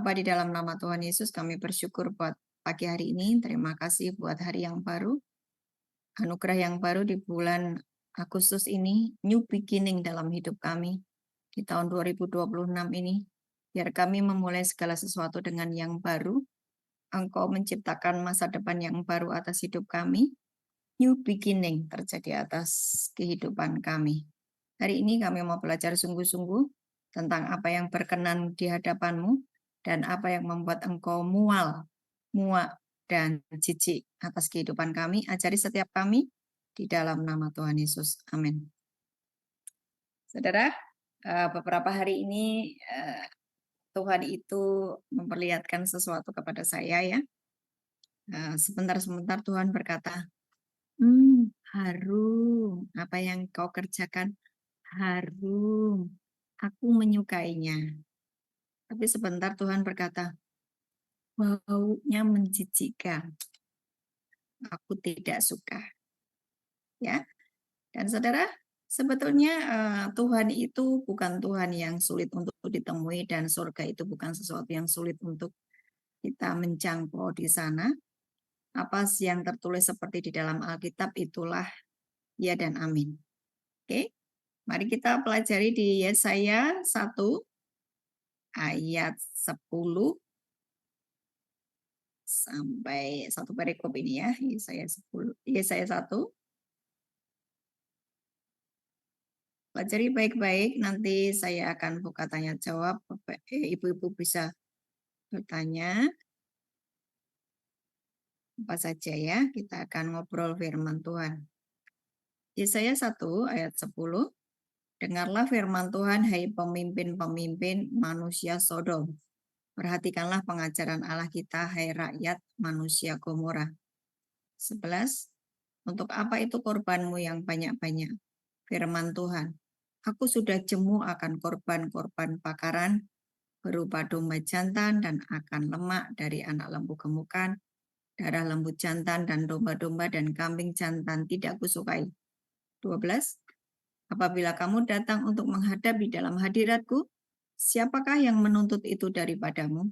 Bapa, di dalam nama Tuhan Yesus kami bersyukur buat pagi hari ini. Terima kasih buat hari yang baru, anugerah yang baru di bulan Agustus ini, new beginning dalam hidup kami di tahun 2026 ini. Biar kami memulai segala sesuatu dengan yang baru. Engkau menciptakan masa depan yang baru atas hidup kami. New beginning terjadi atas kehidupan kami. Hari ini kami mau belajar sungguh-sungguh tentang apa yang berkenan di hadapan-Mu dan apa yang membuat Engkau muak, dan jijik atas kehidupan kami. Ajari setiap kami di dalam nama Tuhan Yesus. Amin. Saudara, beberapa hari ini Tuhan itu memperlihatkan sesuatu kepada saya ya. Sebentar-sebentar Tuhan berkata, harum, apa yang kau kerjakan harum, aku menyukainya. Tapi sebentar Tuhan berkata, baunya menjijikkan, aku tidak suka. Ya, dan saudara, sebetulnya Tuhan itu bukan Tuhan yang sulit untuk ditemui dan surga itu bukan sesuatu yang sulit untuk kita menjangkau di sana. Apa yang tertulis seperti di dalam Alkitab itulah ya dan amin. Oke, mari kita pelajari di Yesaya 1 ayat 10 sampai satu perikop ini ya, Yesaya 1. Pelajari baik-baik, nanti saya akan buka tanya jawab, ibu-ibu bisa bertanya apa saja ya, kita akan ngobrol firman Tuhan. Yesaya 1 ayat 10, dengarlah firman Tuhan, hai pemimpin-pemimpin manusia Sodom. Perhatikanlah pengajaran Allah kita, hai rakyat manusia Gomora. 11, untuk apa itu korbanmu yang banyak-banyak? Firman Tuhan, aku sudah jemu akan korban-korban bakaran berupa domba jantan dan akan lemak dari anak lembu gemukan, darah lembu jantan dan domba-domba dan kambing jantan tidak kusukai. 12, apabila kamu datang untuk menghadap di dalam hadiratku, siapakah yang menuntut itu daripadamu?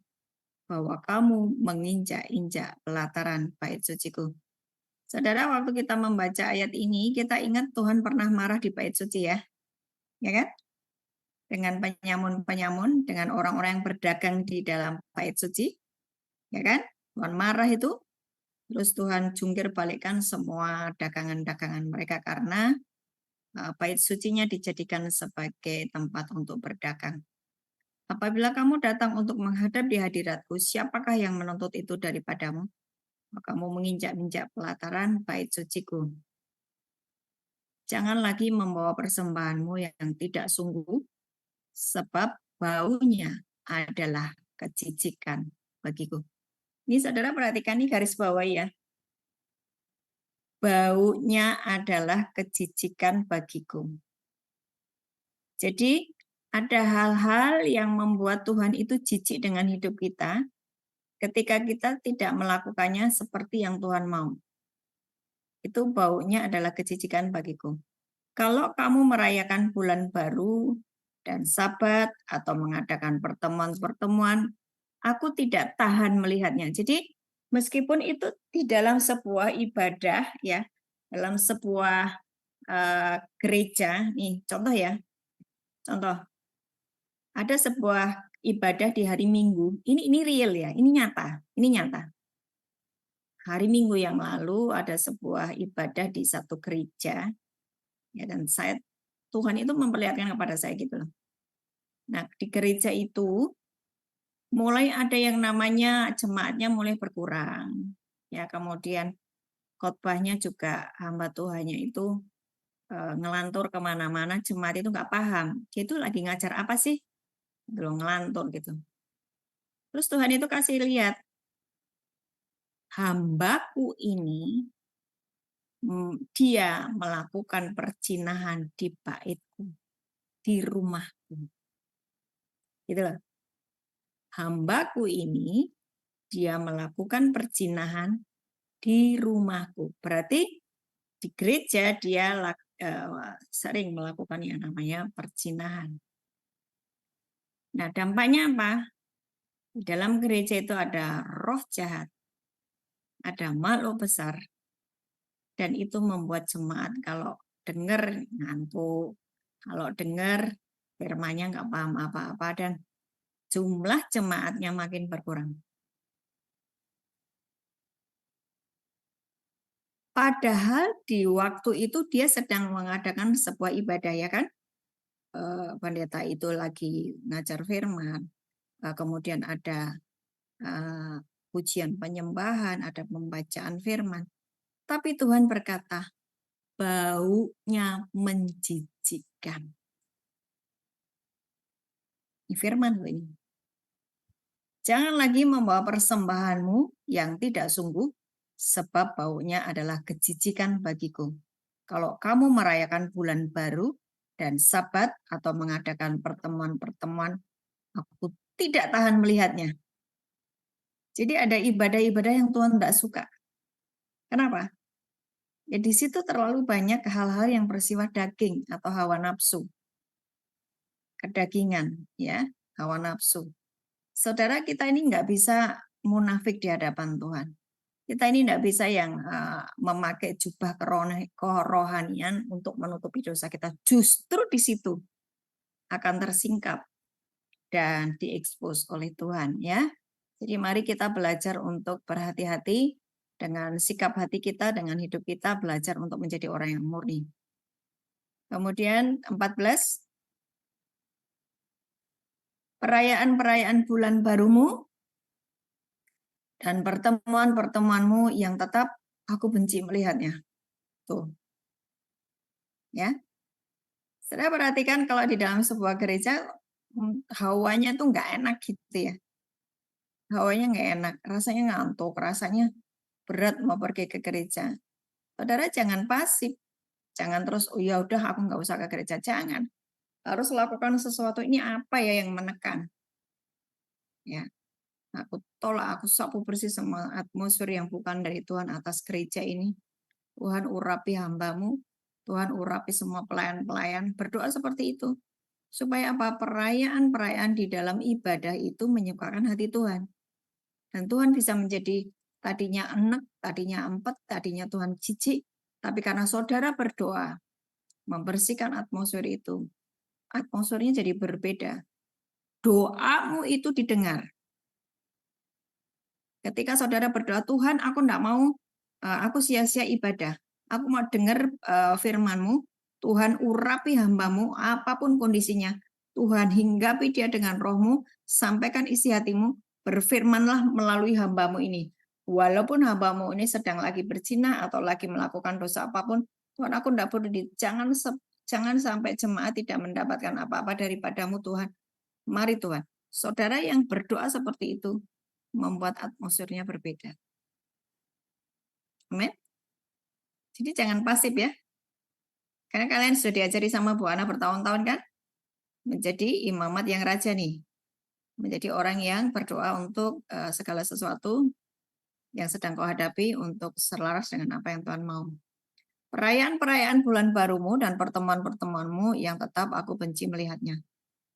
Bahwa kamu menginjak-injak pelataran bait suciku. Saudara, waktu kita membaca ayat ini, kita ingat Tuhan pernah marah di bait suci ya. Ya kan? Dengan penyamun-penyamun, dengan orang-orang yang berdagang di dalam bait suci. Ya kan? Tuhan marah itu. Terus Tuhan jungkir balikkan semua dagangan-dagangan mereka karena bait sucinya dijadikan sebagai tempat untuk berdagang. Apabila kamu datang untuk menghadap di hadiratku, siapakah yang menuntut itu daripadamu? Kamu menginjak-injak pelataran bait suciku. Jangan lagi membawa persembahanmu yang tidak sungguh, sebab baunya adalah kejijikan bagiku. Ini saudara perhatikan nih garis bawah ya. Baunya adalah kejijikan bagiku. Jadi ada hal-hal yang membuat Tuhan itu jijik dengan hidup kita ketika kita tidak melakukannya seperti yang Tuhan mau. Itu baunya adalah kejijikan bagiku. Kalau kamu merayakan bulan baru dan Sabat atau mengadakan pertemuan-pertemuan, aku tidak tahan melihatnya. Jadi meskipun itu di dalam sebuah ibadah ya, dalam sebuah gereja, nih contoh ya, contoh ada sebuah ibadah di hari Minggu. Ini real ya, ini nyata, ini nyata. Hari Minggu yang lalu ada sebuah ibadah di satu gereja, ya dan Tuhan itu memperlihatkan kepada saya gitu loh. Nah di gereja itu mulai ada yang namanya jemaatnya mulai berkurang, ya kemudian khotbahnya juga hamba Tuhannya itu ngelantur kemana-mana, jemaat itu nggak paham, dia itu lagi ngajar apa sih, belum ngelantur gitu. Terus Tuhan itu kasih lihat, hambaku ini dia melakukan perzinahan di baitku, di rumahku. Gitu loh. Hambaku ini dia melakukan perzinahan di rumahku. Berarti di gereja dia sering melakukan yang namanya perzinahan. Nah, dampaknya apa? Di dalam gereja itu ada roh jahat, ada makhluk besar, dan itu membuat jemaat kalau dengar ngantuk, kalau dengar firman-nya nggak paham apa-apa, dan jumlah jemaatnya makin berkurang. Padahal di waktu itu dia sedang mengadakan sebuah ibadah, ya kan? Pendeta itu lagi ngajar firman, kemudian ada pujian penyembahan, ada pembacaan firman. Tapi Tuhan berkata, baunya menjijikkan. Ini firman loh ini. Jangan lagi membawa persembahanmu yang tidak sungguh, sebab baunya adalah kejijikan bagiku. Kalau kamu merayakan bulan baru dan Sabat atau mengadakan pertemuan-pertemuan, aku tidak tahan melihatnya. Jadi ada ibadah-ibadah yang Tuhan tidak suka. Kenapa? Ya di situ terlalu banyak hal-hal yang bersifat daging atau hawa nafsu. Kedagingan, ya, hawa nafsu. Saudara, kita ini nggak bisa munafik di hadapan Tuhan. Kita ini nggak bisa yang memakai jubah kerohanian untuk menutupi dosa kita. Justru di situ akan tersingkap dan diekspos oleh Tuhan, ya. Jadi mari kita belajar untuk berhati-hati dengan sikap hati kita, dengan hidup kita, belajar untuk menjadi orang yang murni. Kemudian 14, perayaan-perayaan bulan barumu dan pertemuan-pertemuanmu yang tetap aku benci melihatnya. Tuh. Ya. Saya perhatikan kalau di dalam sebuah gereja hawanya tuh nggak enak gitu ya. Hawanya nggak enak, rasanya ngantuk, rasanya berat mau pergi ke gereja. Saudara jangan pasif. Jangan terus, oh ya udah aku nggak usah ke gereja. Jangan. Harus lakukan sesuatu. Ini apa ya yang menekan? Ya. Aku tolak, aku sapu bersih semua atmosfer yang bukan dari Tuhan atas gereja ini. Tuhan urapi hambamu, Tuhan urapi semua pelayan-pelayan. Berdoa seperti itu. Supaya apa? Perayaan-perayaan di dalam ibadah itu menyukakan hati Tuhan. Dan Tuhan bisa menjadi tadinya enek, tadinya empet, tadinya Tuhan jijik. Tapi karena saudara berdoa, membersihkan atmosfer itu, atmosfernya jadi berbeda. Doamu itu didengar. Ketika saudara berdoa, Tuhan aku enggak mau, aku sia-sia ibadah. Aku mau dengar firman-Mu, Tuhan urapi hamba-Mu, apapun kondisinya. Tuhan hinggapi dia dengan roh-Mu, sampaikan isi hatimu, berfirmanlah melalui hamba-Mu ini. Walaupun hamba-Mu ini sedang lagi berzina atau lagi melakukan dosa apapun, Tuhan aku enggak peduli. Jangan sampai jemaat tidak mendapatkan apa-apa daripadamu Tuhan. Mari Tuhan, saudara yang berdoa seperti itu, membuat atmosfernya berbeda. Amin. Jadi jangan pasif ya. Karena kalian sudah diajari sama Bu Ana bertahun-tahun kan? Menjadi imamat yang raja nih. Menjadi orang yang berdoa untuk segala sesuatu yang sedang kau hadapi untuk selaras dengan apa yang Tuhan mau. Perayaan-perayaan bulan barumu dan pertemuan-pertemuanmu yang tetap aku benci melihatnya.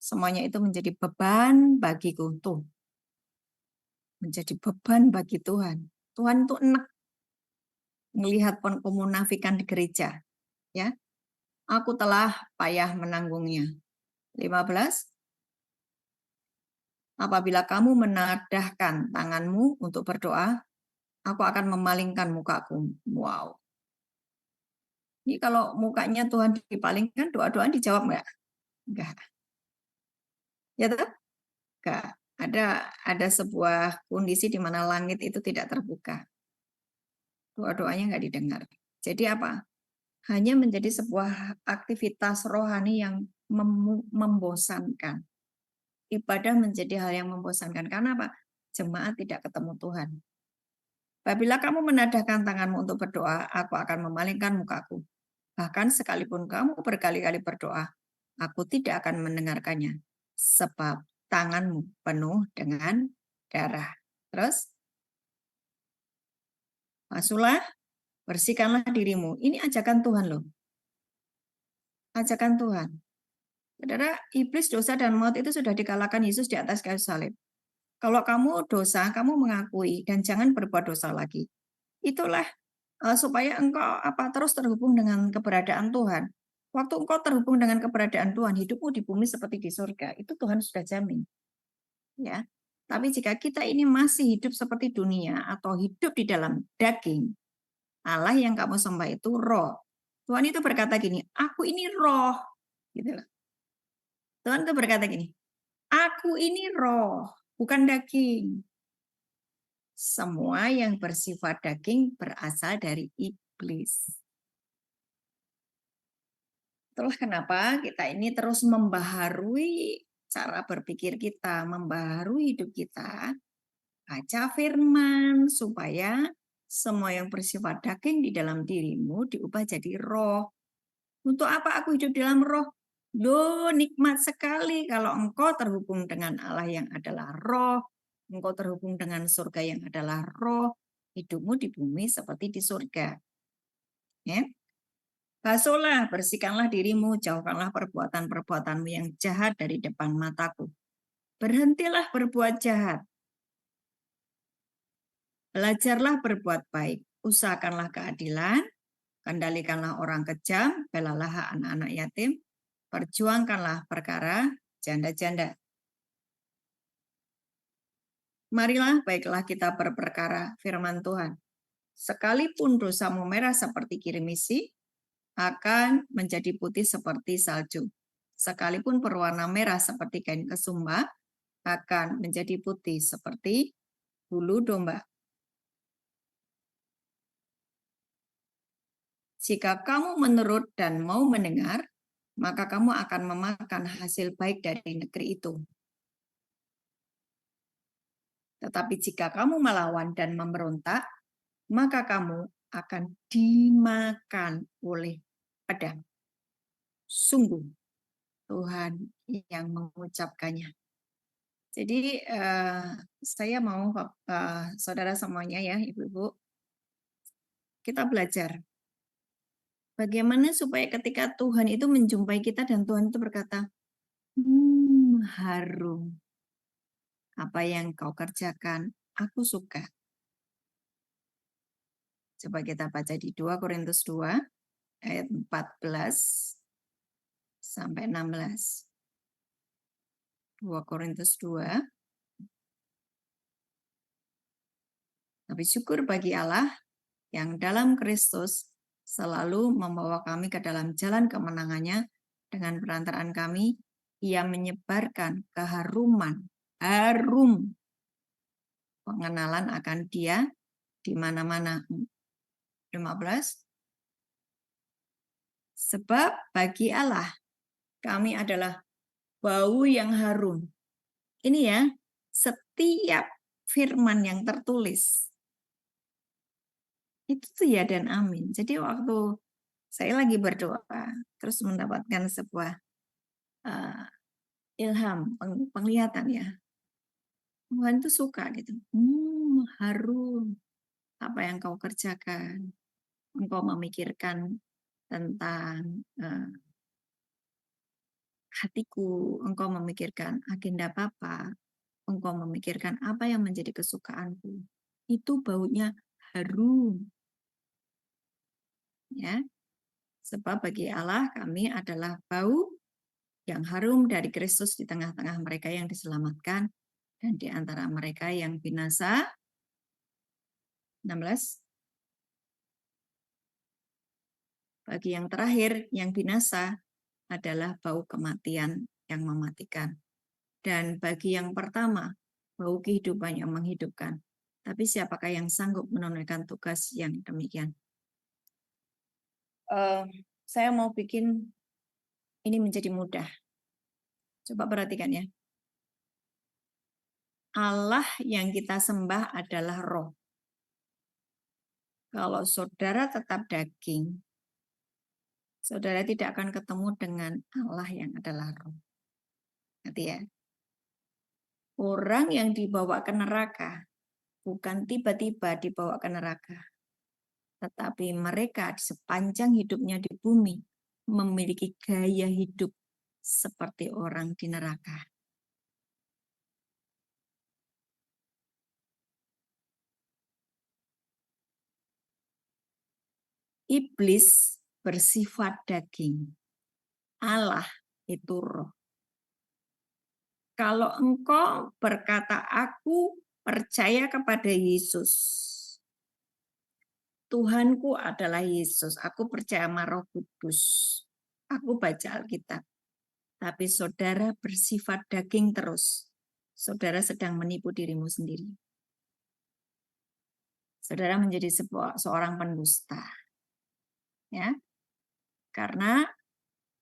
Semuanya itu menjadi beban bagiku. Tuh. Menjadi beban bagi Tuhan. Tuhan itu enak melihat kemunafikan di gereja. Ya, aku telah payah menanggungnya. 15. Apabila kamu menadahkan tanganmu untuk berdoa, aku akan memalingkan mukaku. Wow. Ini kalau mukanya Tuhan dipalingkan, doa-doa dijawab enggak? Enggak. Ya toh? Enggak. Ada sebuah kondisi di mana langit itu tidak terbuka. Doa-doanya enggak didengar. Jadi apa? Hanya menjadi sebuah aktivitas rohani yang membosankan. Ibadah menjadi hal yang membosankan. Karena apa? Jemaat tidak ketemu Tuhan. Apabila kamu menadahkan tanganmu untuk berdoa, aku akan memalingkan mukaku. Bahkan sekalipun kamu berkali-kali berdoa, aku tidak akan mendengarkannya. Sebab tanganmu penuh dengan darah. Terus, masuklah, bersihkanlah dirimu. Ini ajakan Tuhan loh. Ajakan Tuhan. Saudara, iblis, dosa, dan maut itu sudah dikalahkan Yesus di atas kayu salib. Kalau kamu dosa, kamu mengakui dan jangan berbuat dosa lagi. Itulah supaya engkau terus terhubung dengan keberadaan Tuhan. Waktu engkau terhubung dengan keberadaan Tuhan, hidupmu di bumi seperti di surga. Itu Tuhan sudah jamin. Ya. Tapi jika kita ini masih hidup seperti dunia atau hidup di dalam daging, Allah yang kamu sembah itu roh. Tuhan itu berkata gini, aku ini roh. Gitu loh. Tuhan itu berkata gini, aku ini roh, bukan daging. Semua yang bersifat daging berasal dari iblis. Itulah kenapa kita ini terus membaharui cara berpikir kita, membaharui hidup kita, baca firman, supaya semua yang bersifat daging di dalam dirimu diubah jadi roh. Untuk apa aku hidup dalam roh? Loh, nikmat sekali kalau engkau terhubung dengan Allah yang adalah roh, engkau terhubung dengan surga yang adalah roh, hidupmu di bumi seperti di surga. Ya. Basuhlah, bersihkanlah dirimu, jauhkanlah perbuatan-perbuatanmu yang jahat dari depan mataku. Berhentilah berbuat jahat. Belajarlah berbuat baik, usahakanlah keadilan, kendalikanlah orang kejam, belalah anak-anak yatim, perjuangkanlah perkara janda-janda. Marilah baiklah kita berperkara firman Tuhan. Sekalipun dosamu merah seperti kirmisi, akan menjadi putih seperti salju. Sekalipun berwarna merah seperti kain kesumba, akan menjadi putih seperti bulu domba. Jika kamu menurut dan mau mendengar, maka kamu akan memakan hasil baik dari negeri itu. Tetapi jika kamu melawan dan memberontak, maka kamu akan dimakan oleh pedang. Sungguh Tuhan yang mengucapkannya. Jadi saya mau saudara semuanya ya, ibu-ibu, kita belajar bagaimana supaya ketika Tuhan itu menjumpai kita dan Tuhan itu berkata, harum apa yang kau kerjakan, aku suka. Coba kita baca di 2 Korintus 2 ayat 14 sampai 16. 2 Korintus 2. Tapi syukur bagi Allah yang dalam Kristus selalu membawa kami ke dalam jalan kemenangannya. Dengan perantaraan kami, Ia menyebarkan keharuman, harum pengenalan akan Dia di mana-mana. 15. Sebab bagi Allah kami adalah bau yang harum. Ini ya, setiap firman yang tertulis itu tuh ya dan amin. Jadi waktu saya lagi berdoa, terus mendapatkan sebuah ilham, penglihatan ya. Tuhan tuh suka gitu. Harum apa yang kau kerjakan. Engkau memikirkan tentang hatiku, engkau memikirkan agenda Papa, engkau memikirkan apa yang menjadi kesukaanku. Itu baunya harum. Ya. Sebab bagi Allah kami adalah bau yang harum dari Kristus di tengah-tengah mereka yang diselamatkan dan di antara mereka yang binasa. 16. Bagi yang terakhir, yang binasa adalah bau kematian yang mematikan. Dan bagi yang pertama, bau kehidupan yang menghidupkan. Tapi siapakah yang sanggup menunaikan tugas yang demikian? Saya mau bikin ini menjadi mudah. Coba perhatikan ya. Allah yang kita sembah adalah roh. Kalau saudara tetap daging, saudara tidak akan ketemu dengan Allah yang adalah roh. Nanti ya. Orang yang dibawa ke neraka bukan tiba-tiba dibawa ke neraka, tetapi mereka sepanjang hidupnya di bumi memiliki gaya hidup seperti orang di neraka. Iblis bersifat daging. Allah itu roh. Kalau engkau berkata, aku percaya kepada Yesus. Tuhanku adalah Yesus. Aku percaya sama Roh Kudus. Aku baca Alkitab. Tapi saudara bersifat daging terus. Saudara sedang menipu dirimu sendiri. Saudara menjadi seorang pendusta. Ya. Karena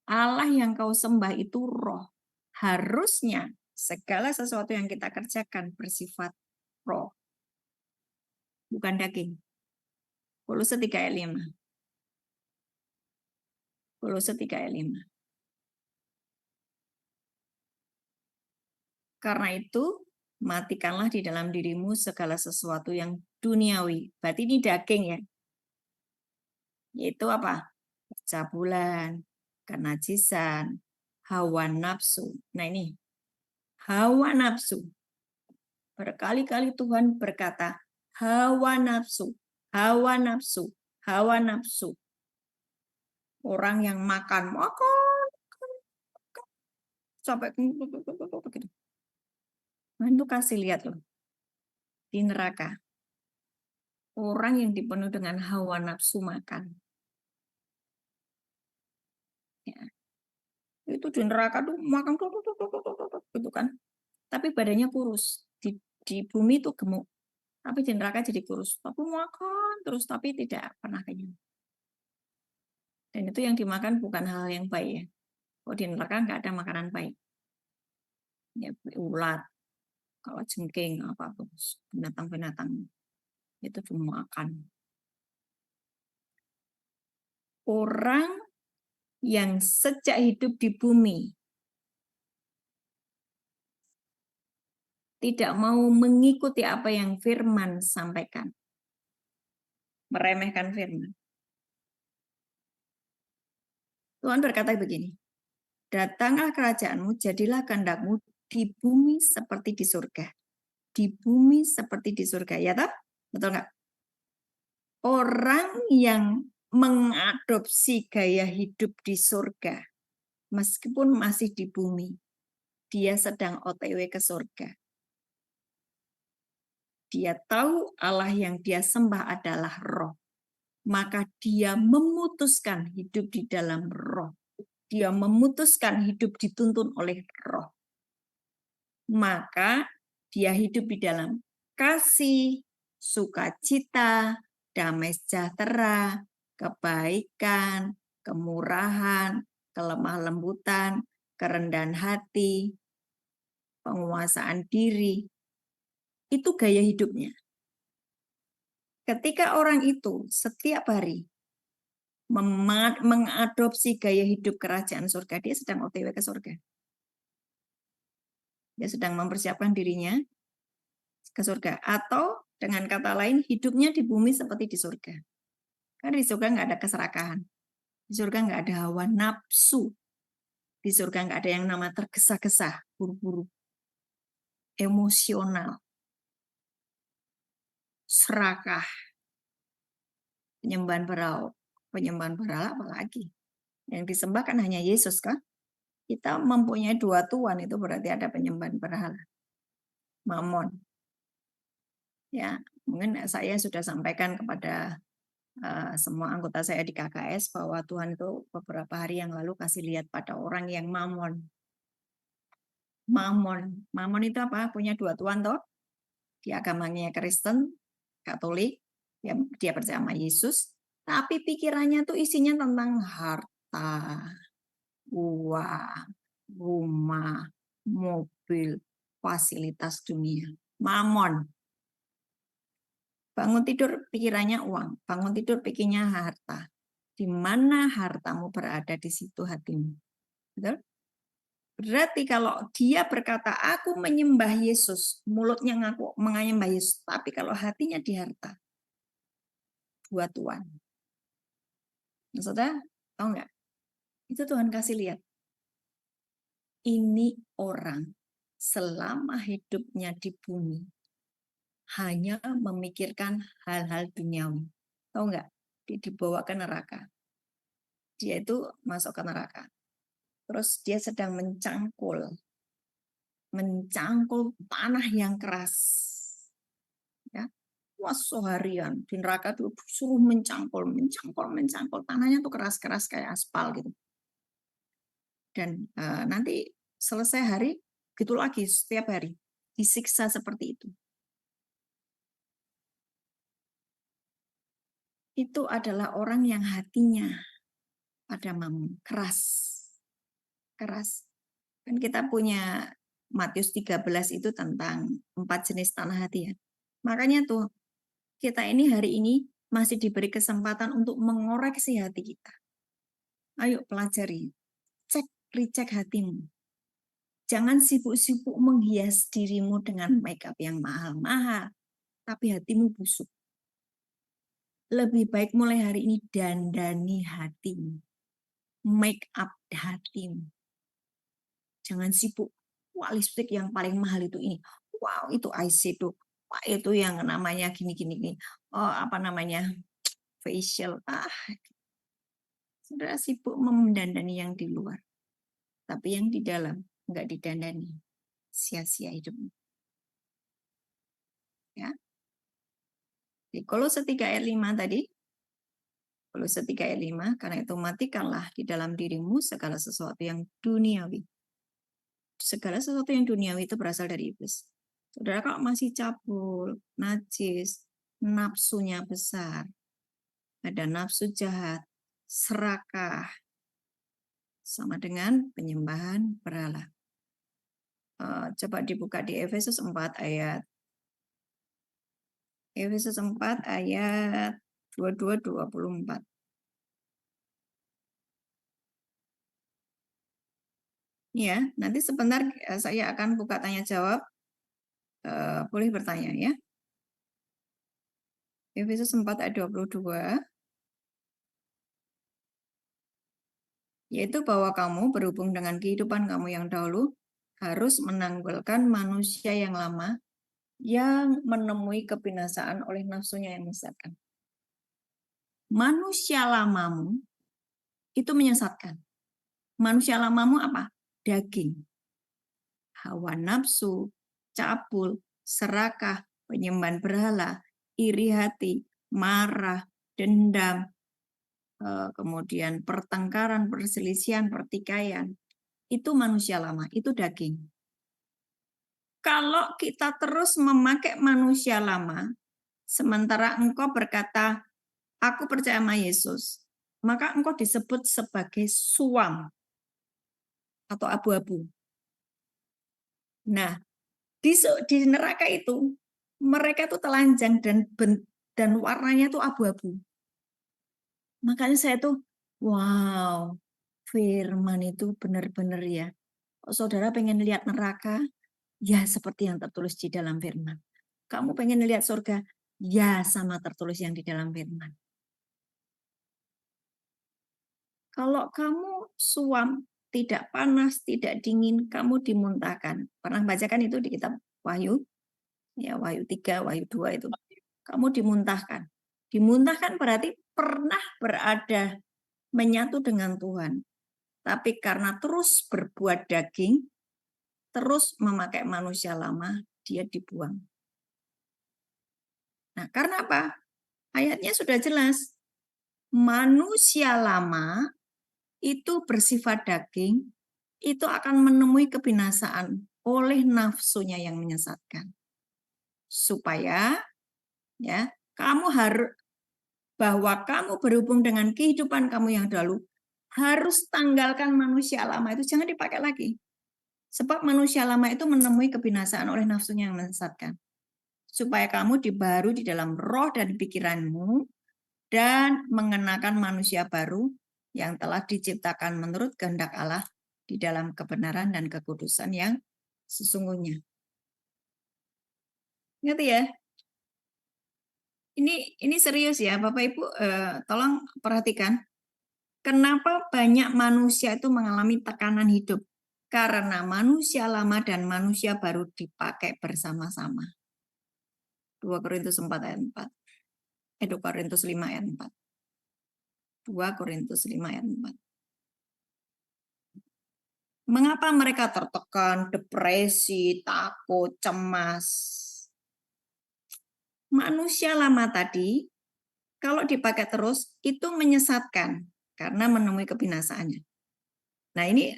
Allah yang kau sembah itu roh. Harusnya segala sesuatu yang kita kerjakan bersifat roh. Bukan daging. Kolose 3 ayat 5. Kolose 3 ayat 5. Karena itu, matikanlah di dalam dirimu segala sesuatu yang duniawi. Berarti ini daging ya. Yaitu apa? Percabulan, kenajisan, hawa nafsu. Nah ini, hawa nafsu. Berkali-kali Tuhan berkata, hawa nafsu, hawa nafsu, hawa nafsu. Orang yang makan, sampai begitu. Nah, itu kasih lihat loh. Di neraka. Orang yang dipenuhi dengan hawa nafsu makan. Ya. Itu di neraka tuh makan gitu kan. Tapi badannya kurus. Di bumi itu gemuk. Tapi di neraka jadi kurus. Tapi makan terus tapi tidak pernah kenyang. Dan itu yang dimakan bukan hal yang baik ya. Kalau di neraka nggak ada makanan baik. Ya, ulat, kalau jengking, apa terus binatang-binatang itu dimakan. Orang yang sejak hidup di bumi tidak mau mengikuti apa yang firman sampaikan. Meremehkan firman. Tuhan berkata begini, datanglah kerajaanmu, jadilah kehendakmu di bumi seperti di surga. Di bumi seperti di surga, ya toh? Betul nggak? Orang yang mengadopsi gaya hidup di surga, meskipun masih di bumi, dia sedang OTW ke surga. Dia tahu Allah yang dia sembah adalah roh. Maka dia memutuskan hidup di dalam roh. Dia memutuskan hidup dituntun oleh roh. Maka dia hidup di dalam kasih, sukacita, damai sejahtera, kebaikan, kemurahan, kelemah lembutan, kerendahan hati, penguasaan diri. Itu gaya hidupnya. Ketika orang itu setiap hari mengadopsi gaya hidup kerajaan surga, dia sedang OTW ke surga. Dia sedang mempersiapkan dirinya ke surga. Atau dengan kata lain, hidupnya di bumi seperti di surga. Karena di surga nggak ada keserakahan. Di surga nggak ada hawa nafsu. Di surga nggak ada yang nama tergesa-gesa, buru-buru, emosional, serakah, penyembahan berhala apalagi. Yang disembah kan hanya Yesus kan? Kita mempunyai dua Tuhan, itu berarti ada penyembahan berhala. Mamon. Ya, mungkin saya sudah sampaikan kepada semua anggota saya di KKS bahwa Tuhan itu beberapa hari yang lalu kasih lihat pada orang yang mamon. Mamon itu apa? Punya dua Tuhan toh. Di agamanya Kristen, Katolik, dia percaya sama Yesus, tapi pikirannya tuh isinya tentang harta, uang, rumah, mobil, fasilitas dunia. Mamon. Bangun tidur pikirannya uang, bangun tidur pikirnya harta. Di mana hartamu berada, di situ hatimu. Betul? Berarti kalau dia berkata, aku menyembah Yesus, mulutnya ngaku menyembah Yesus, tapi kalau hatinya di harta, dua Tuhan. Maksudnya, tahu nggak? Itu Tuhan kasih lihat. Ini orang selama hidupnya di bumi hanya memikirkan hal-hal duniawi. Tahu nggak? dibawa ke neraka. Dia itu masuk ke neraka. Terus dia sedang mencangkul tanah yang keras. Ya. Wah, seharian di neraka tuh suruh mencangkul. Tanahnya tuh keras-keras kayak aspal gitu. Dan nanti selesai hari, gitu lagi setiap hari. Disiksa seperti itu. Itu adalah orang yang hatinya pada mammon, keras. Kan kita punya Matius 13 itu tentang 4 jenis tanah hati ya. Makanya tuh kita ini hari ini masih diberi kesempatan untuk mengoreksi hati kita. Ayo pelajari, recek hatimu. Jangan sibuk-sibuk menghias dirimu dengan makeup yang mahal-mahal, tapi hatimu busuk. Lebih baik mulai hari ini dandani hatimu. Make up hatimu. Jangan sibuk, wah lipstick yang paling mahal itu ini. Wow, itu eyeshadow. Wah, itu yang namanya gini. Oh, apa namanya? Facial. Saudara sibuk mendandani yang di luar. Tapi yang di dalam enggak didandani. Sia-sia hidupmu. Ya. Di Kolose 3 ayat 5 tadi. Kolose 3 ayat 5, karena itu matikanlah di dalam dirimu segala sesuatu yang duniawi. Segala sesuatu yang duniawi itu berasal dari iblis. Saudara kalau masih cabul, najis, nafsunya besar, ada nafsu jahat, serakah, sama dengan penyembahan berhala. Coba dibuka di Efesus 4 ayat 22-24. Ya, nanti sebentar saya akan buka tanya jawab. Boleh bertanya ya. Efesus 4 ayat 22. Yaitu bahwa kamu berhubung dengan kehidupan kamu yang dahulu harus menanggalkan manusia yang lama yang menemui kebinasaan oleh nafsunya yang menyesatkan. Manusia lamamu itu menyesatkan. Manusia lamamu apa? Daging. Hawa nafsu, cabul, serakah, penyembahan berhala, iri hati, marah, dendam, kemudian pertengkaran, perselisihan, pertikaian. Itu manusia lama, itu daging. Kalau kita terus memakai manusia lama, sementara engkau berkata, aku percaya sama Yesus, maka engkau disebut sebagai suam atau abu-abu. Nah, di neraka itu, mereka tuh telanjang dan warnanya tuh abu-abu. Makanya saya tuh, wow, firman itu benar-benar ya. Saudara pengen lihat neraka, ya seperti yang tertulis di dalam firman. Kamu pengen lihat surga, ya sama tertulis yang di dalam firman. Kalau kamu suam, tidak panas, tidak dingin, kamu dimuntahkan. Pernah bacakan itu di kitab Wahyu? Ya, Wahyu 3, Wahyu 2 itu. Kamu dimuntahkan. Dimuntahkan berarti pernah berada menyatu dengan Tuhan. Tapi karena terus berbuat daging, terus memakai manusia lama, dia dibuang. Nah, karena apa? Ayatnya sudah jelas. Manusia lama itu bersifat daging, itu akan menemui kebinasaan oleh nafsunya yang menyesatkan. Supaya ya, bahwa kamu berhubung dengan kehidupan kamu yang dahulu, harus tanggalkan manusia lama itu, jangan dipakai lagi. Sebab manusia lama itu menemui kebinasaan oleh nafsunya yang menyesatkan. Supaya kamu dibaharui di dalam roh dan pikiranmu, dan mengenakan manusia baru yang telah diciptakan menurut kehendak Allah di dalam kebenaran dan kekudusan yang sesungguhnya. Ngerti ya? Ini serius ya, Bapak Ibu, tolong perhatikan. Kenapa banyak manusia itu mengalami tekanan hidup? Karena manusia lama dan manusia baru dipakai bersama-sama. 2 Korintus 4 ayat 4. 2 Korintus 5 ayat 4. 2 Korintus 5 ayat 4. Mengapa mereka tertekan, depresi, takut, cemas? Manusia lama tadi, kalau dipakai terus, itu menyesatkan karena menemui kebinasaannya. Nah ini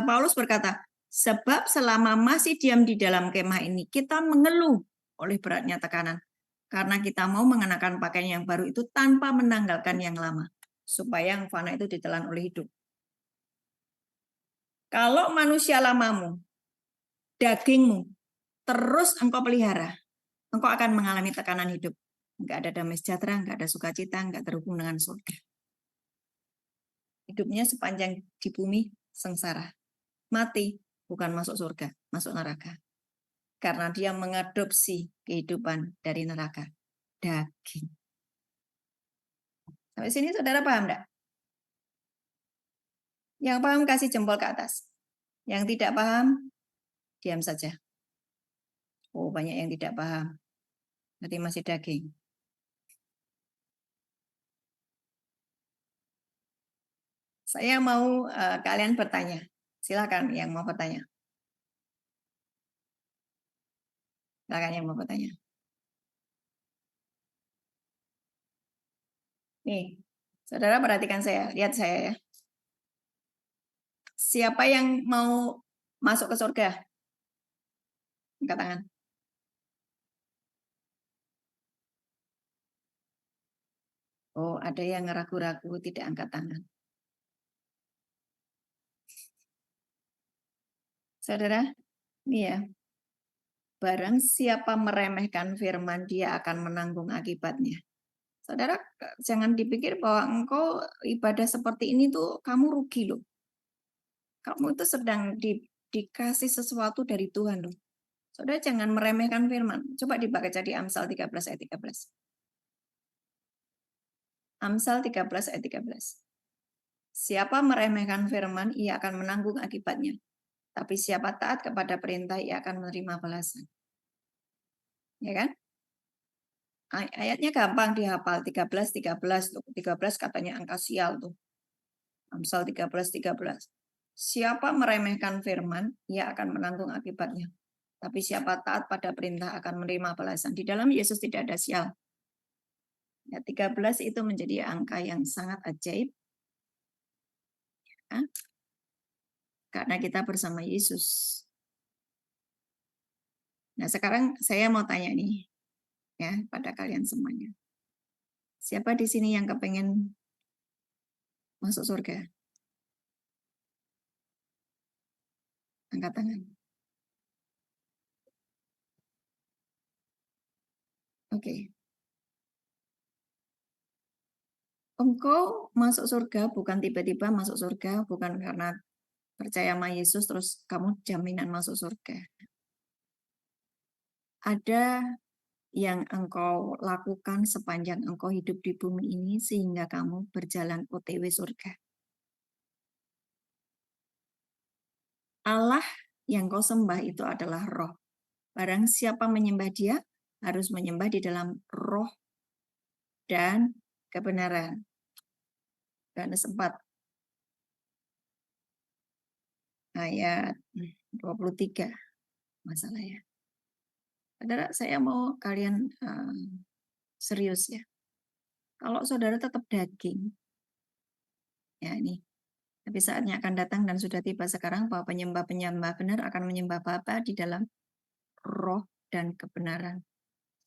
Paulus berkata, sebab selama masih diam di dalam kemah ini, kita mengeluh oleh beratnya tekanan. Karena kita mau mengenakan pakaian yang baru itu tanpa menanggalkan yang lama. Supaya yang fana itu ditelan oleh hidup. Kalau manusia lamamu, dagingmu, terus engkau pelihara, engkau akan mengalami tekanan hidup. Enggak ada damai sejahtera, enggak ada sukacita, enggak terhubung dengan surga. Hidupnya sepanjang di bumi sengsara. Mati, bukan masuk surga, masuk neraka. Karena dia mengadopsi kehidupan dari neraka. Daging. Sampai sini saudara paham enggak? Yang paham kasih jempol ke atas. Yang tidak paham, diam saja. Oh, banyak yang tidak paham. Nanti masih daging. Saya mau kalian bertanya. Silakan yang mau bertanya. Silakan yang mau bertanya. Nih, saudara perhatikan saya. Lihat saya ya. Siapa yang mau masuk ke surga? Angkat tangan. Oh, ada yang ragu-ragu tidak angkat tangan. Saudara, ini ya. Barang siapa meremehkan firman, dia akan menanggung akibatnya. Saudara, jangan dipikir bahwa engkau ibadah seperti ini tuh kamu rugi loh. Kamu itu sedang dikasih sesuatu dari Tuhan loh. Saudara jangan meremehkan firman. Coba dibaca di Amsal 13 ayat 13. Amsal 13 ayat 13. Siapa meremehkan firman, ia akan menanggung akibatnya. Tapi siapa taat kepada perintah, ia akan menerima balasan. Ya kan? Ayatnya gampang dihafal, 13, 13. 13 katanya angka sial tuh. Amsal 13, 13. Siapa meremehkan firman, ia akan menanggung akibatnya. Tapi siapa taat pada perintah akan menerima balasan. Di dalam Yesus tidak ada sial. Ya, 13 itu menjadi angka yang sangat ajaib. Ya, karena kita bersama Yesus. Nah, sekarang saya mau tanya nih, ya, pada kalian semuanya. Siapa di sini yang kepengen masuk surga? Angkat tangan. Oke. Engkau masuk surga bukan tiba-tiba masuk surga, bukan karena percaya sama Yesus terus kamu jaminan masuk surga. Ada yang engkau lakukan sepanjang engkau hidup di bumi ini sehingga kamu berjalan OTW surga. Allah yang kau sembah itu adalah roh. Barang siapa menyembah dia harus menyembah di dalam roh dan kebenaran. Yohanes 4 ayat 23 masalah ya. Saudara, saya mau kalian serius ya. Kalau saudara tetap daging, ya ini, tapi saatnya akan datang dan sudah tiba sekarang bahwa penyembah-penyembah benar akan menyembah Bapa di dalam roh dan kebenaran.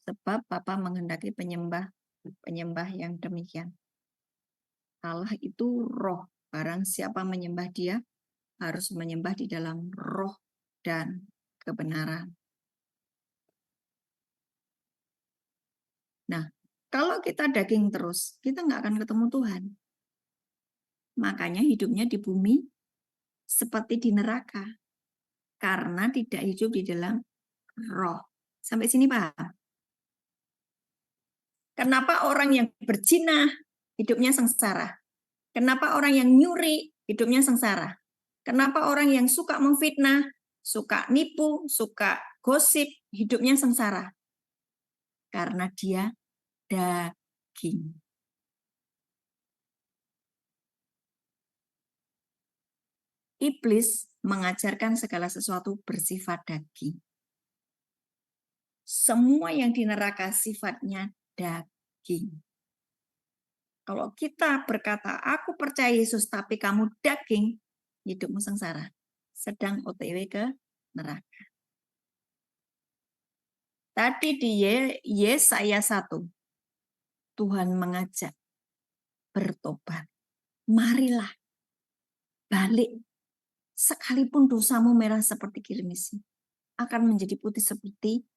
Sebab Bapa menghendaki penyembah yang demikian. Allah itu roh. Barang siapa menyembah dia harus menyembah di dalam roh dan kebenaran. Nah, kalau kita daging terus, kita nggak akan ketemu Tuhan. Makanya hidupnya di bumi seperti di neraka. Karena tidak hidup di dalam roh. Sampai sini paham? Kenapa orang yang berzina hidupnya sengsara? Kenapa orang yang nyuri hidupnya sengsara? Kenapa orang yang suka memfitnah, suka nipu, suka gosip, hidupnya sengsara? Karena dia daging. Iblis mengajarkan segala sesuatu bersifat daging. Semua yang di neraka sifatnya daging. Kalau kita berkata, aku percaya Yesus, tapi kamu daging, hidupmu sengsara. Sedang OTW ke neraka. Tadi di Yesaya 1, Tuhan mengajak bertobat. Marilah, balik. Sekalipun dosamu merah seperti kirmis, akan menjadi putih seperti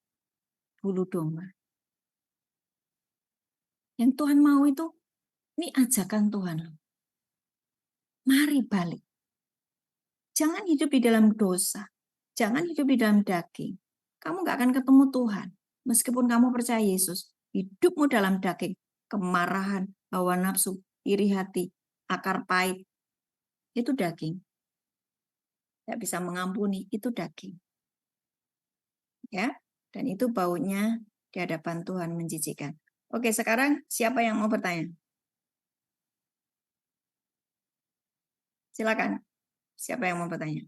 bulu domba. Yang Tuhan mau itu, ini ajakan Tuhan. Mari balik. Jangan hidup di dalam dosa. Jangan hidup di dalam daging. Kamu nggak akan ketemu Tuhan. Meskipun kamu percaya Yesus, hidupmu dalam daging. Kemarahan, hawa nafsu, iri hati, akar pahit. Itu daging. Tidak bisa mengampuni, itu daging. Ya, dan itu baunya di hadapan Tuhan menjijikan. Oke, sekarang siapa yang mau bertanya? Silakan. Siapa yang mau bertanya?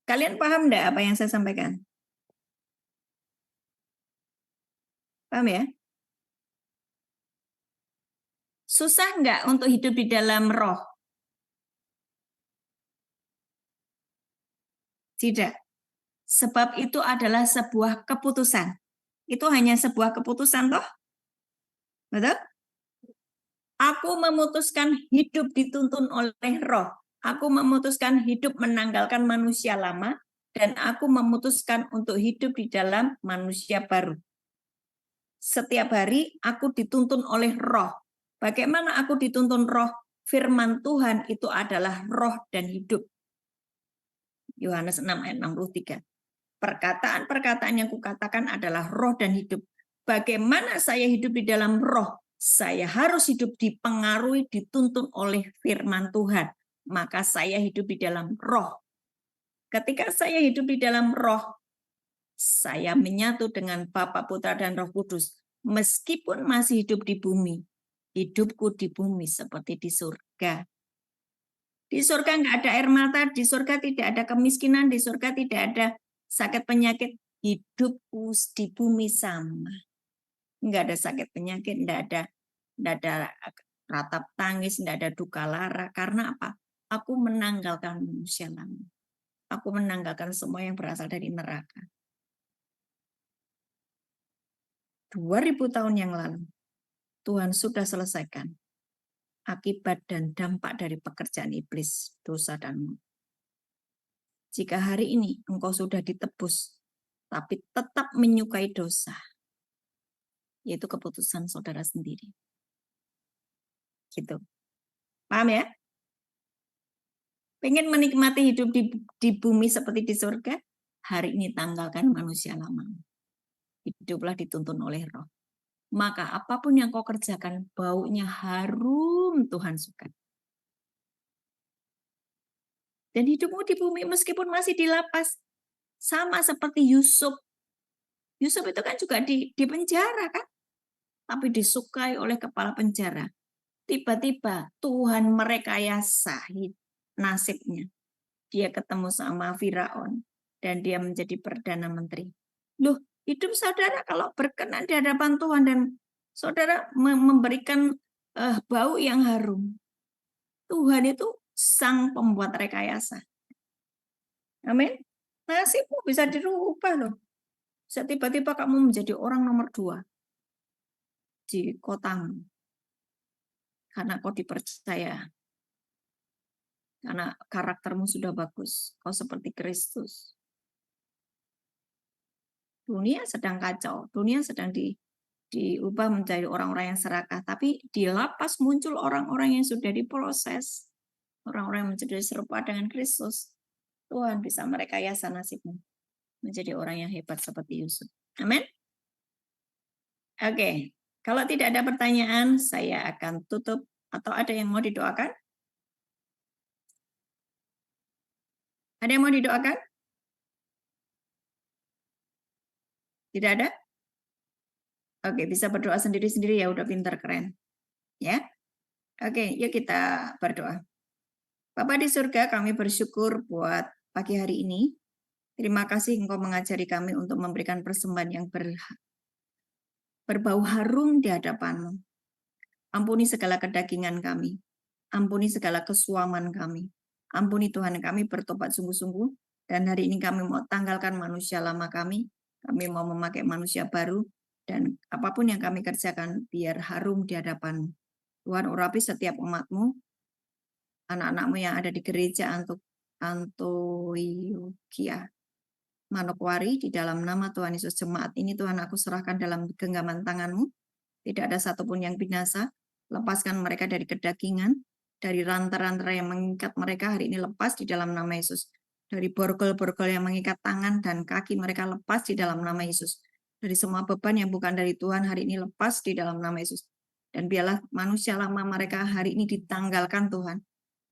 Kalian paham enggak apa yang saya sampaikan? Paham ya? Susah enggak untuk hidup di dalam roh? Tidak. Sebab itu adalah sebuah keputusan. Itu hanya sebuah keputusan toh? Betul? Aku memutuskan hidup dituntun oleh roh. Aku memutuskan hidup menanggalkan manusia lama, dan aku memutuskan untuk hidup di dalam manusia baru. Setiap hari aku dituntun oleh roh. Bagaimana aku dituntun roh? Firman Tuhan itu adalah roh dan hidup. Yohanes 6 ayat 63. Perkataan-perkataan yang kukatakan adalah roh dan hidup. Bagaimana saya hidup di dalam roh? Saya harus hidup dipengaruhi, dituntun oleh firman Tuhan. Maka saya hidup di dalam roh. Ketika saya hidup di dalam roh, saya menyatu dengan Bapa, Putra, dan Roh Kudus. Meskipun masih hidup di bumi, hidupku di bumi seperti di surga. Di surga nggak ada air mata, di surga tidak ada kemiskinan, di surga tidak ada sakit penyakit. Hidupku di bumi sama. Nggak ada sakit penyakit, nggak ada ratap tangis, nggak ada duka lara. Karena apa? Aku menanggalkan manusia lama. Aku menanggalkan semua yang berasal dari neraka. 2000 tahun yang lalu, Tuhan sudah selesaikan akibat dan dampak dari pekerjaan iblis, dosa dan maut. Jika hari ini engkau sudah ditebus, tapi tetap menyukai dosa, yaitu keputusan saudara sendiri. Gitu. Paham ya? Pengen menikmati hidup di bumi seperti di surga? Hari ini tanggalkan manusia lama. Hiduplah dituntun oleh roh. Maka apapun yang kau kerjakan, baunya harum Tuhan suka. Dan hidupmu di bumi meskipun masih di lapas, sama seperti Yusuf. Yusuf itu kan juga di penjara kan? Tapi disukai oleh kepala penjara. Tiba-tiba Tuhan merekayasa nasibnya. Dia ketemu sama Firaun dan dia menjadi Perdana Menteri. Loh, hidup saudara kalau berkenan di hadapan Tuhan dan saudara memberikan bau yang harum. Tuhan itu sang pembuat rekayasa. Amin. Nasibmu bisa dirubah loh. Bisa tiba-tiba kamu menjadi orang nomor 2 di kotamu. Karena kau dipercaya. Karena karaktermu sudah bagus. Kau seperti Kristus. Dunia sedang kacau. Dunia sedang diubah menjadi orang-orang yang serakah. Tapi di lapas muncul orang-orang yang sudah diproses. Orang-orang yang menjadi serupa dengan Kristus. Tuhan bisa merekayasa nasibmu. Menjadi orang yang hebat seperti Yusuf. Amin. Oke. Kalau tidak ada pertanyaan, saya akan tutup. Atau ada yang mau didoakan? Ada yang mau didoakan? Tidak ada? Oke, bisa berdoa sendiri-sendiri ya, udah pintar, keren. Ya. Oke, yuk kita berdoa. Bapa di surga, kami bersyukur buat pagi hari ini. Terima kasih Engkau mengajari kami untuk memberikan persembahan yang berbau harum di hadapan-Mu. Ampuni segala kedagingan kami. Ampuni segala kesuaman kami. Ampuni Tuhan, kami bertobat sungguh-sungguh. Dan hari ini kami mau tanggalkan manusia lama kami. Kami mau memakai manusia baru. Dan apapun yang kami kerjakan, biar harum di hadapan-Mu. Tuhan, urapi setiap umat-Mu, anak-anak-Mu yang ada di gereja Antioquia Manokwari, di dalam nama Tuhan Yesus. Jemaat ini Tuhan, aku serahkan dalam genggaman tangan-Mu. Tidak ada satupun yang binasa. Lepaskan mereka dari kedagingan, dari rantai-rantai yang mengikat mereka hari ini, lepas di dalam nama Yesus. Dari borgol-borgol yang mengikat tangan dan kaki mereka, lepas di dalam nama Yesus. Dari semua beban yang bukan dari Tuhan hari ini, lepas di dalam nama Yesus. Dan biarlah manusia lama mereka hari ini ditanggalkan Tuhan.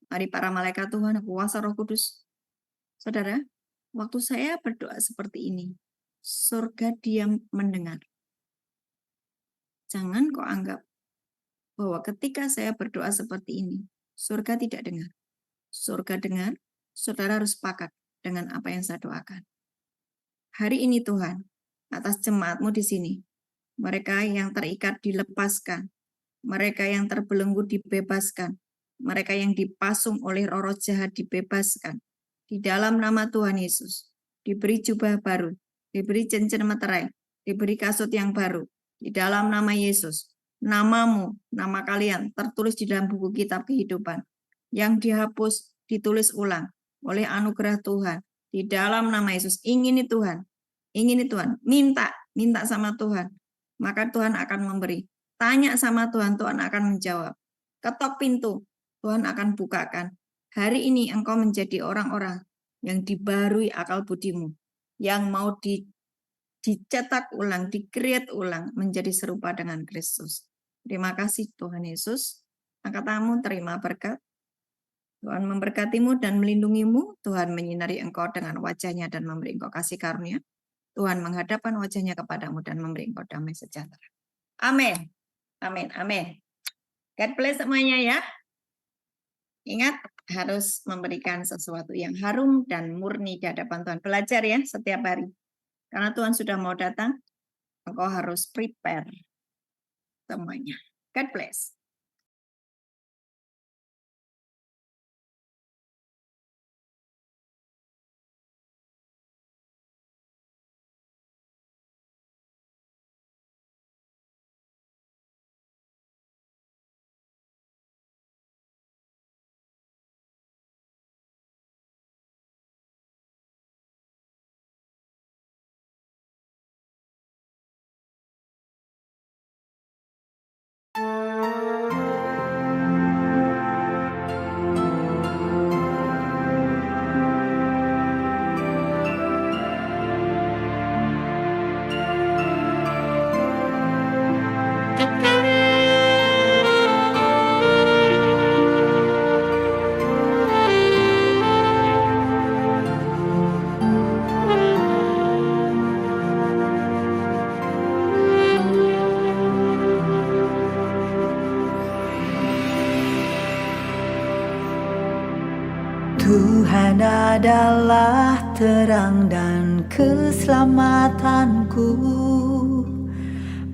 Mari para malaikat Tuhan, kuasa Roh Kudus. Saudara, waktu saya berdoa seperti ini, surga diam mendengar. Jangan kau anggap bahwa ketika saya berdoa seperti ini, surga tidak dengar. Surga dengar, saudara harus sepakat dengan apa yang saya doakan. Hari ini Tuhan, atas jemaat-Mu di sini, mereka yang terikat dilepaskan, mereka yang terbelenggu dibebaskan, mereka yang dipasung oleh roh-roh jahat dibebaskan. Di dalam nama Tuhan Yesus, diberi jubah baru, diberi cincin meterai, diberi kasut yang baru. Di dalam nama Yesus, namamu, nama kalian tertulis di dalam buku kitab kehidupan. Yang dihapus, ditulis ulang oleh anugerah Tuhan. Di dalam nama Yesus, ingini Tuhan, minta sama Tuhan. Maka Tuhan akan memberi. Tanya sama Tuhan, Tuhan akan menjawab. Ketok pintu, Tuhan akan bukakan. Hari ini engkau menjadi orang-orang yang dibarui akal budimu, yang mau dicetak ulang, di-create ulang, menjadi serupa dengan Kristus. Terima kasih Tuhan Yesus. Angkat tanganmu, terima berkat. Tuhan memberkatimu dan melindungimu. Tuhan menyinari engkau dengan wajahnya dan memberi engkau kasih karunia. Tuhan menghadapkan wajahnya kepadamu dan memberi engkau damai sejahtera. Amin. Amin. Amin. God bless semuanya ya. Ingat, harus memberikan sesuatu yang harum dan murni di hadapan Tuhan. Belajar ya setiap hari. Karena Tuhan sudah mau datang, engkau harus prepare semuanya. God bless. Tuhan adalah terang dan keselamatanku.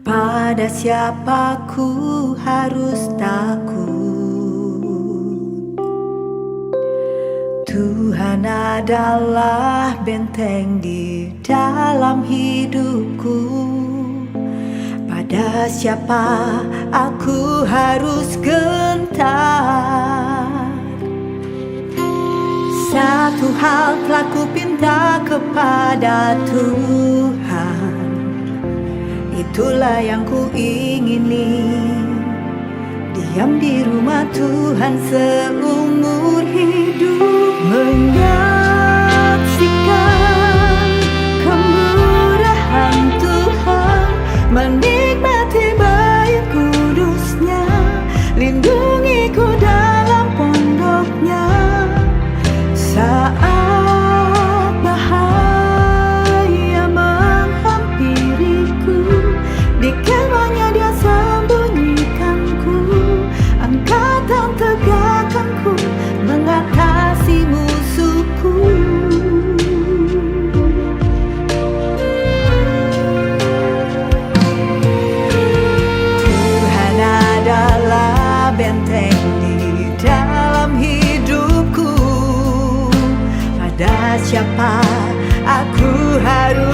Pada siapa ku harus takut? Tuhan adalah benteng di dalam hidupku. Pada siapa aku harus gentar? Satu hal telah ku pinta kepada Tuhan, itulah yang ku ingini, diam di rumah Tuhan seumur hidup, menyaksikan kemurahan Tuhan, menikmati baik kudusnya, lindungiku dalam pondoknya. Saat bahaya menghampiriku, di kemahnya Dia sembunyikanku, angkatan tegakkanku. siapa aku harus